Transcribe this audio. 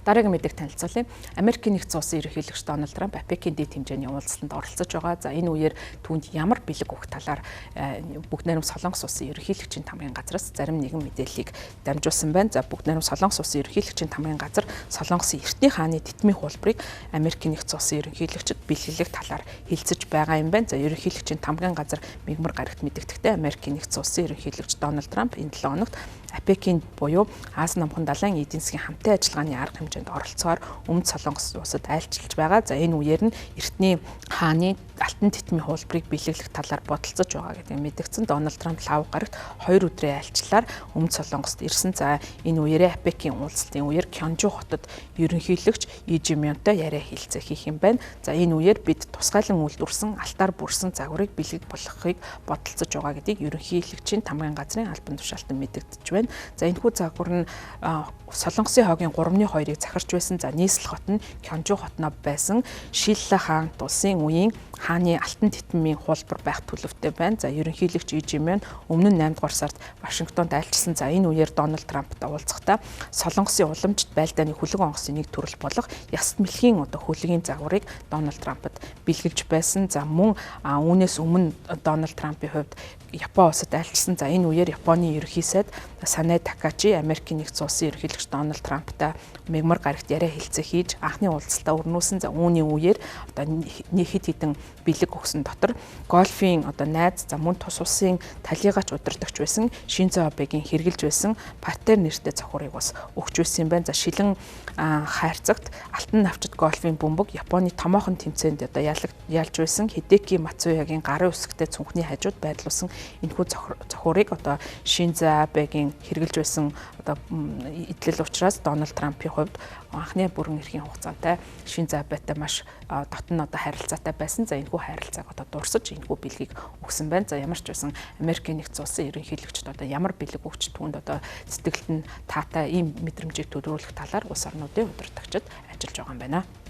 Дараагийн мэдээг танилцуулъя. Америкийн нэгдсэн улсын ерөнхийлөгч Дональд Трамп АПЕК-ийн дэд хэмжээний уулзалтанд оролцож байгаа. За энэ үеэр түүнд ямар бэлэг өгөх талаар Бүгд найрамд Солонгос улсын ерөнхийлөгчийн тамгын газраас зарим нэгэн мэдээллийг дамжуулсан байна. За Бүгд найрамд Солонгос улсын ерөнхийлөгчийн тамгын газар Солонгосын эртний хааны титмийн хуулбарыг Америкийн нэгдсэн улсын ерөнхийлөгчд бэлгэлэх талаар хэлцэж байгаа юм байна. За ерөнхийлөгчийн тамгын газар мигмар гарагт мэдэгдэхдээ Америкийн нэгдсэн улсын ерөнхийлөгч Дональд Трамп энэ 7 хоногт АПЕК-ийн буюу Аз намхан далайн эдийн засгийн хамтын ажиллагааны арга хэмжээнд оролцохоор Өмнөд Солонгос улсад айлчилж байгаа. За энэ үеэр нь эртний хааны алтан титмийн хуулбарыг бэлэглэх талаар бодолцож байгаа гэдэг мэдгдсэн. Дональд Трамп лав гарагт 2 өдрийн айлчлалаар Өмнөд Солонгост ирсэн. За энэ үеэрээ АПЕК-ийн уулзалтын үеэр Кёнжу хотод ерөнхийлөгч Ижимёнтой яриа хэлцээ хийх юм байна. За энэ үеэр бид тусгайлан үйлдвэрсэн алтаар бүрсэн загварыг бэлэг болгохыг бодолцож байгаа гэдгийг ерөнхийлөгчийн тамгын газрын албан тушаалтан мэдэгдэж байна. За энэхүү загвар нь Солонгосын хойгийн 3-2-ыг захирч байсан. За нийслэл хот нь Кёнжу хотноо байсан Шилла хаант улсын үеийн хааны алтан титмийн хуулбар байх төлөвтэй байна. За ерөнхийлөгч Ижимён өмнө нь 8 дугаар сард Вашингтонд айлчилсан. За энэ үеэр Дональд Трамптай уулзахдаа Солонгосын уламжит байлдааны хөлөг онгоцны нэг төрөл болох яст мэлхийн хөлөгийн загварыг Дональд Трампад бэлгэлж байсан. За мөн үүнээс өмнө Дональд Трампын хувьд Япон улсад айлчилсан. За энэ үеэр Японы ерөнхий сайд Санэ Такачи Америкийн нэгдсэн улсын ерөнхийлөгч Дональд Трамптай мигмар гарагт яриа хэлцээ хийж анхны уулзалтаа өрнүүлсэн. За үүний үеэр одоо нэг хэд хэдэн бэлэг өгсөн дотор гольфийн одоо найз за мөн тус улсын талигаач удирдагч байсан Шинзо Абегийн хэрэгжилж байсан Патер нэртэй цохорыг бас өгч байсан юм байна. За шилэн хайрцагт алтан навчит гольфийн бөмбөг Японы томоохон тэмцээнд одоо ялж байсан Хидэки Мацуягийн гарын үсгтэй цүнхний хажууд байрлуулсан энэхүү цохорыг одоо Шинзо Абегийн хэрэгжилж байсан одоо идэл учраас Дональд Трампын хувьд анхны бүрэн эрхийн хугацаантай Шинзо Абетай маш дотн одоо харилцаатай байсан. За энэхүү харилцааг одоо дурсаж энэхүү бэлгийг өгсөн байна. За ямар ч байсан Америкийн нэгдсэн улсын ерөнхийлөгчд одоо ямар бэлэг өгч түүнд одоо сэтгэлд нь таатай ийм мэдрэмжийг төрүүлэх талаар улс орнуудын удирдагчид ажиллаж байгаа юм байна.